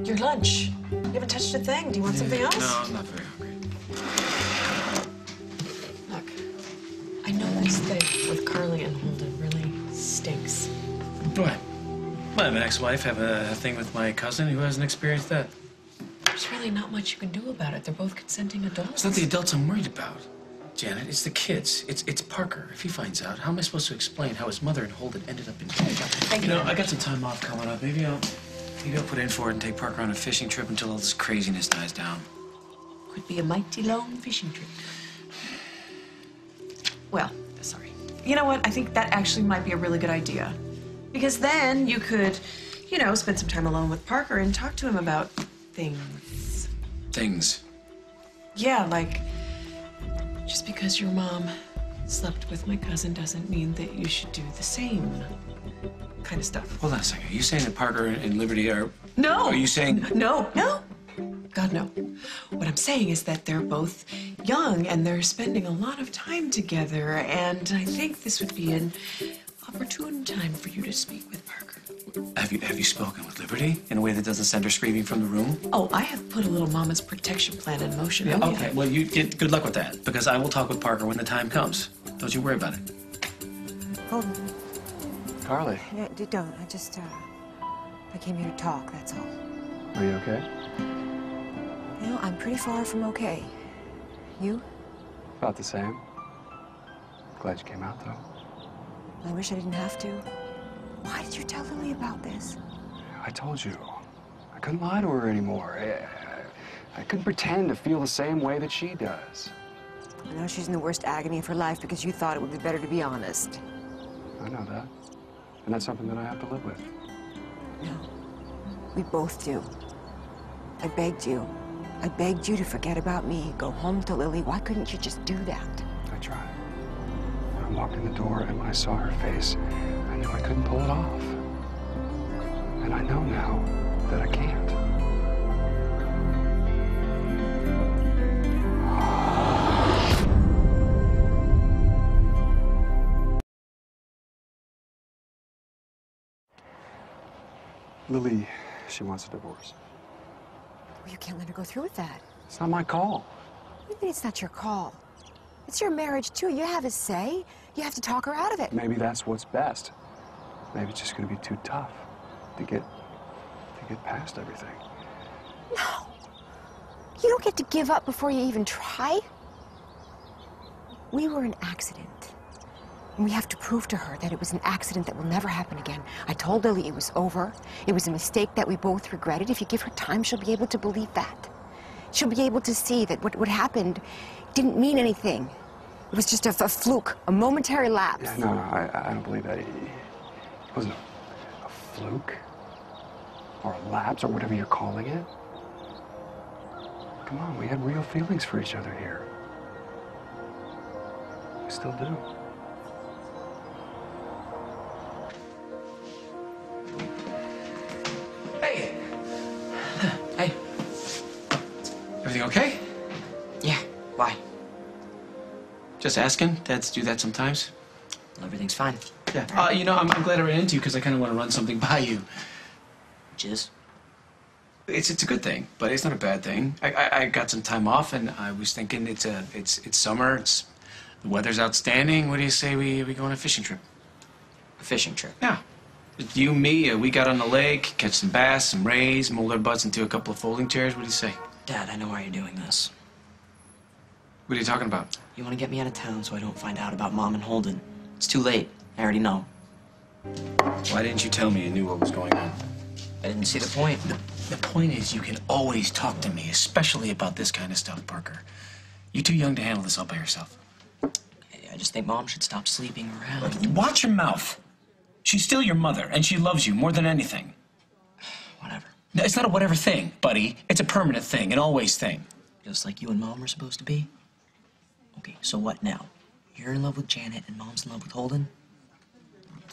Your lunch. You haven't touched a thing. Do you want something else? No, I'm not very hungry. Look, I know this thing with Carly and Holden really stinks. What? Well, I have an ex-wife, have a thing with my cousin. Who hasn't experienced that? There's really not much you can do about it. They're both consenting adults. It's not the adults I'm worried about, Janet. It's the kids. It's Parker. If he finds out, how am I supposed to explain how his mother and Holden ended up in jail? Thank you you. know, I got some time off coming up. Maybe I'll put in for it and take Parker on a fishing trip until all this craziness dies down. Could be a mighty long fishing trip. Well, sorry. You know what? I think that actually might be a really good idea. Because then you could, you know, spend some time alone with Parker and talk to him about things. Things? Yeah, like, just because your mom slept with my cousin doesn't mean that you should do the same kind of stuff. Hold on a second. Are you saying that Parker and Liberty are... No! Are you saying... No. God, no. What I'm saying is that they're both young and they're spending a lot of time together, and I think this would be an opportune time for you to speak with Parker. Have you spoken with Liberty in a way that doesn't send her screaming from the room? Oh, I have put a little mama's protection plan in motion. Yeah, Oh, okay. Well, you get good luck with that, because I will talk with Parker when the time comes. Don't you worry about it. Hold on. Carly. No, don't. I came here to talk, that's all. Are you okay? You know, I'm pretty far from okay. You? About the same. Glad you came out, though. I wish I didn't have to. Why did you tell Lily about this? I told you. I couldn't lie to her anymore. I couldn't pretend to feel the same way that she does. I know she's in the worst agony of her life because you thought it would be better to be honest. I know that. And that's something that I have to live with. No. We both do. I begged you. I begged you to forget about me, go home to Lily. Why couldn't you just do that? I tried. When I walked in the door and when I saw her face, I knew I couldn't pull it off. And I know now that I can't. Lily, she wants a divorce. Well, you can't let her go through with that. It's not my call. What do you mean it's not your call? It's your marriage, too. You have a say. You have to talk her out of it. Maybe that's what's best. Maybe it's just going to be too tough to get past everything. No. You don't get to give up before you even try. We were an accident. And we have to prove to her that it was an accident that will never happen again. I told Lily it was over. It was a mistake that we both regretted. If you give her time, she'll be able to believe that. She'll be able to see that what happened didn't mean anything. It was just a fluke, a momentary lapse. Yeah, no, I don't believe that. It wasn't a fluke or a lapse or whatever you're calling it. Come on, we had real feelings for each other here. We still do. Hey! Hey. Everything okay? Yeah, why? Just asking. Dads do that sometimes. Well, everything's fine. Yeah. You know, I'm glad I ran into you because I kind of want to run something by you. Which is? It's a good thing, but it's not a bad thing. I got some time off, and I was thinking it's summer. The weather's outstanding. What do you say we go on a fishing trip? A fishing trip? Yeah. Just you, me, we got on the lake, catch some bass, some rays, mold our butts into a couple of folding chairs. What do you say? Dad, I know why you're doing this. What are you talking about? You want to get me out of town so I don't find out about Mom and Holden. It's too late. I already know. Why didn't you tell me you knew what was going on? I didn't see the point. The point is you can always talk to me, especially about this kind of stuff, Parker. You're too young to handle this all by yourself. I just think Mom should stop sleeping around. Watch your mouth. She's still your mother, and she loves you more than anything. Whatever. No, it's not a whatever thing, buddy. It's a permanent thing, an always thing. Just like you and Mom were supposed to be? Okay, so what now? You're in love with Janet and Mom's in love with Holden?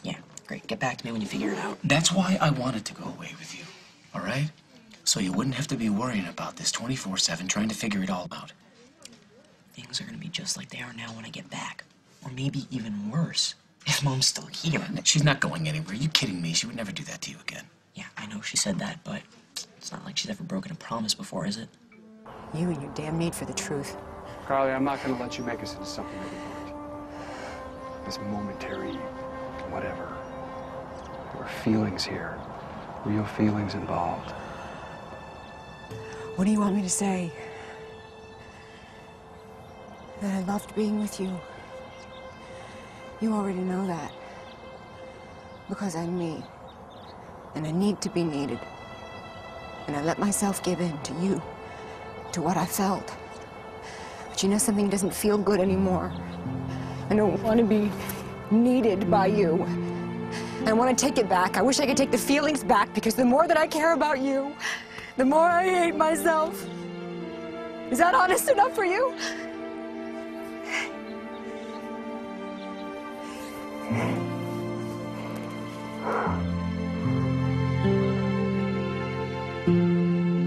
Yeah, great. Get back to me when you figure it out. That's why I wanted to go away with you, all right? So you wouldn't have to be worrying about this 24/7, trying to figure it all out. Things are gonna be just like they are now when I get back. Or maybe even worse, if Mom's still here. She's not going anywhere. Are you kidding me? She would never do that to you again. Yeah, I know she said that, but it's not like she's ever broken a promise before, is it? You and your damn need for the truth. Carly, I'm not going to let you make us into something that we aren't. This momentary whatever. There are feelings here. Real feelings involved. What do you want me to say? That I loved being with you. You already know that. Because I'm me. And I need to be needed. And I let myself give in to you. To what I felt. But you know something doesn't feel good anymore. I don't want to be needed by you. I want to take it back. I wish I could take the feelings back, because the more that I care about you, the more I hate myself. Is that honest enough for you?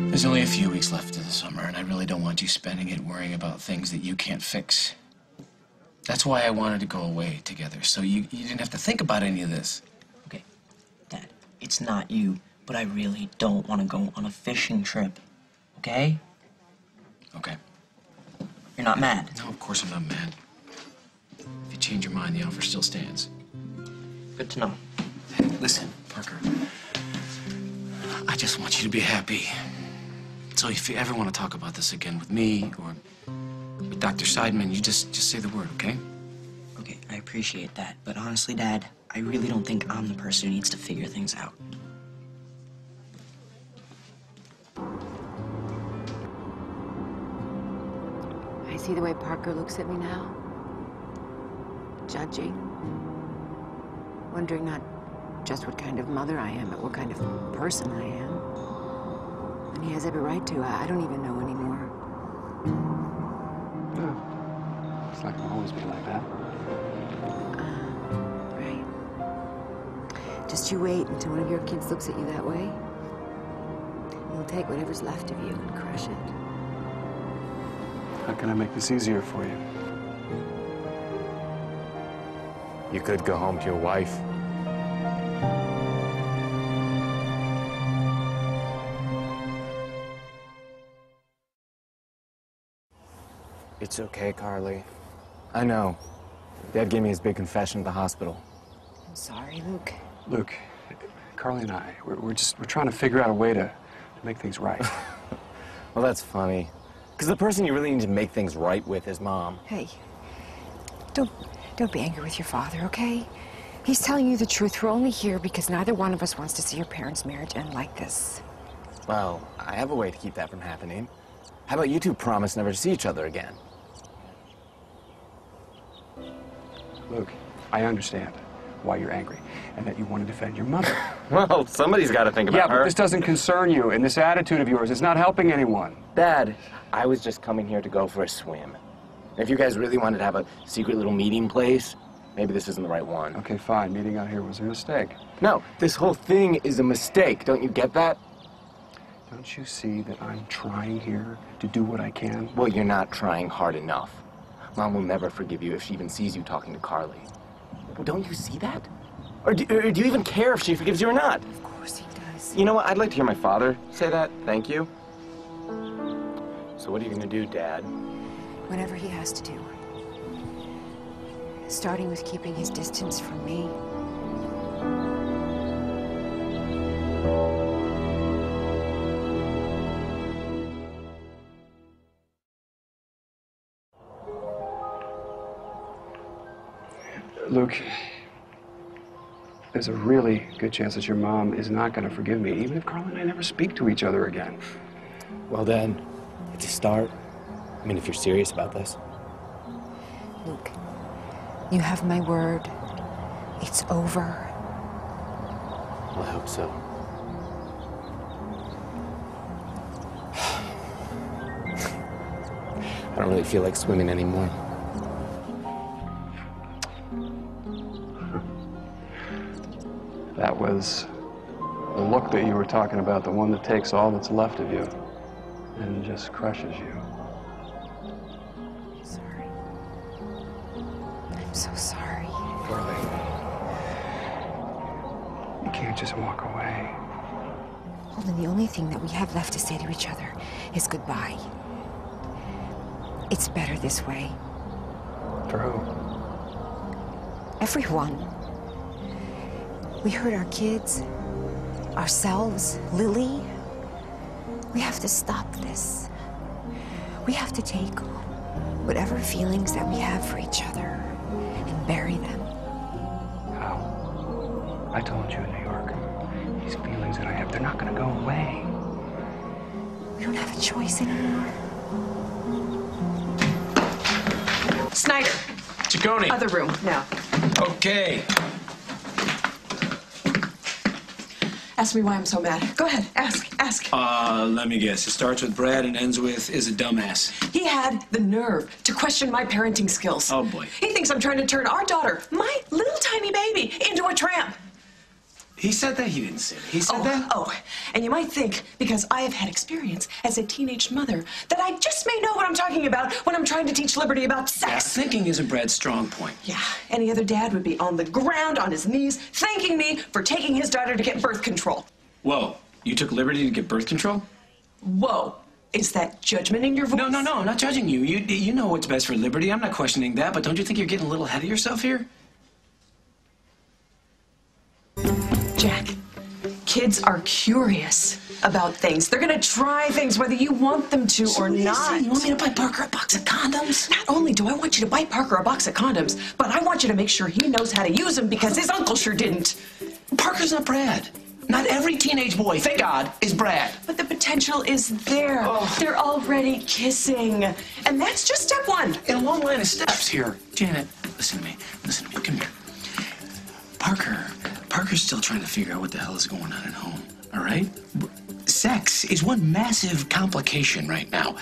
There's only a few weeks left of the summer, and I really don't want you spending it worrying about things that you can't fix. That's why I wanted to go away together, so you didn't have to think about any of this. Okay, Dad, it's not you, but I really don't want to go on a fishing trip, okay? Okay. You're not mad? No, of course I'm not mad. If you change your mind, the offer still stands. Good to know. Hey, listen, Parker. I just want you to be happy. So if you ever want to talk about this again with me or with Dr. Seidman, you just say the word, okay? Okay, I appreciate that, but honestly, Dad, I really don't think I'm the person who needs to figure things out. I see the way Parker looks at me now. Judging. Wondering not just what kind of mother I am, but what kind of person I am. And he has every right to. I don't even know anymore. No. It's not going to always be like that. Right. Just you wait until one of your kids looks at you that way. You'll take whatever's left of you and crush it. How can I make this easier for you? You could go home to your wife. It's okay, Carly. I know. Dad gave me his big confession at the hospital. I'm sorry, Luke. Luke, Carly and I, we're trying to figure out a way to make things right. Well, that's funny. Because the person you really need to make things right with is Mom. Hey, don't be angry with your father, okay? He's telling you the truth. We're only here because neither one of us wants to see your parents' marriage end like this. Well, I have a way to keep that from happening. How about you two promise never to see each other again? Luke, I understand why you're angry and that you want to defend your mother. Well, somebody's got to think about her. Yeah, but this doesn't concern you, and this attitude of yours is not helping anyone. Dad, I was just coming here to go for a swim. If you guys really wanted to have a secret little meeting place, maybe this isn't the right one. Okay, fine. Meeting out here was a mistake. No, this whole thing is a mistake. Don't you get that? Don't you see that I'm trying here to do what I can? Well, you're not trying hard enough. Mom will never forgive you if she even sees you talking to Carly. Well, don't you see that? Or do you even care if she forgives you or not? Of course he does. You know what? I'd like to hear my father say that. Thank you. So what are you going to do, Dad? Whatever he has to do. Starting with keeping his distance from me. Luke, there's a really good chance that your mom is not going to forgive me, even if Carl and I never speak to each other again. Well, then, it's a start. I mean, if you're serious about this. Luke, you have my word. It's over. Well, I hope so. I don't really feel like swimming anymore. That was the look that you were talking about, the one that takes all that's left of you and just crushes you. I'm sorry. I'm so sorry. Carly, you can't just walk away. Holden, the only thing that we have left to say to each other is goodbye. It's better this way. For who? Everyone. We hurt our kids, ourselves, Lily. We have to stop this. We have to take whatever feelings that we have for each other and bury them. How? I told you in New York, these feelings that I have, they're not gonna go away. We don't have a choice anymore. Snyder. Ciccone. Other room, now. Okay. Ask me why I'm so mad. Go ahead, ask. Let me guess. It starts with Brad and ends with is a dumbass. He had the nerve to question my parenting skills. Oh, boy. He thinks I'm trying to turn our daughter, my little tiny baby, into a tramp. He said that? He didn't say that. He said that? Oh, and you might think, because I have had experience as a teenage mother, that I just may know what I'm talking about when I'm trying to teach Liberty about Yeah, sex. thinking isn't Brad's strong point. Yeah, any other dad would be on the ground, on his knees, thanking me for taking his daughter to get birth control. Whoa, you took Liberty to get birth control? Whoa, is that judgment in your voice? No, I'm not judging you. You know what's best for Liberty. I'm not questioning that, but don't you think you're getting a little ahead of yourself here? Jack, kids are curious about things. They're gonna try things whether you want them to or not. You want me to buy Parker a box of condoms? Not only do I want you to buy Parker a box of condoms, but I want you to make sure he knows how to use them because his uncle sure didn't. Parker's not Brad. Not every teenage boy, thank God, is Brad. But the potential is there. Oh. They're already kissing. And that's just step one. In a long line of steps here. Janet, listen to me. Come here. Parker's still trying to figure out what the hell is going on at home, all right? Sex is one massive complication right now.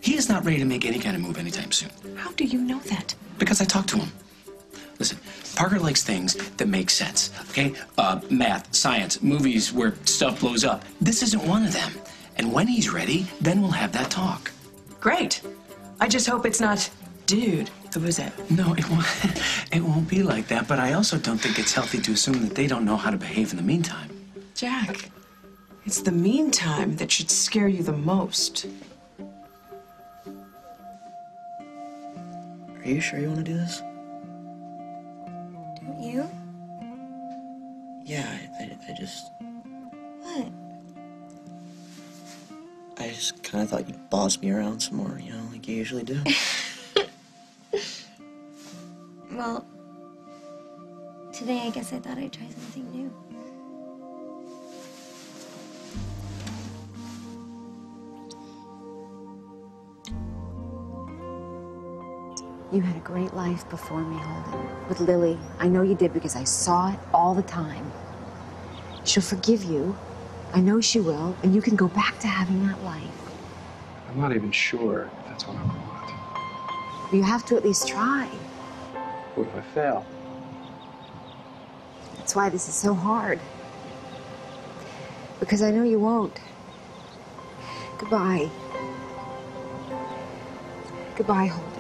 He is not ready to make any kind of move anytime soon. How do you know that? Because I talked to him. Listen, Parker likes things that make sense, okay? Math, science, movies where stuff blows up. This isn't one of them. And when he's ready, then we'll have that talk. Great. I just hope it's not, dude, who is it? No, it won't be like that, but I also don't think it's healthy to assume that they don't know how to behave in the meantime. Jack, it's the meantime that should scare you the most. Are you sure you want to do this? Don't you? Yeah, I just... What? I just kind of thought you'd boss me around some more, you know, like you usually do. Well, today I guess I thought I'd try something new. You had a great life before me, Holden. With Lily. I know you did because I saw it all the time. She'll forgive you. I know she will. And you can go back to having that life. I'm not even sure if that's what I want. You have to at least try. What if I fail? That's why this is so hard. Because I know you won't. Goodbye. Goodbye, Holden.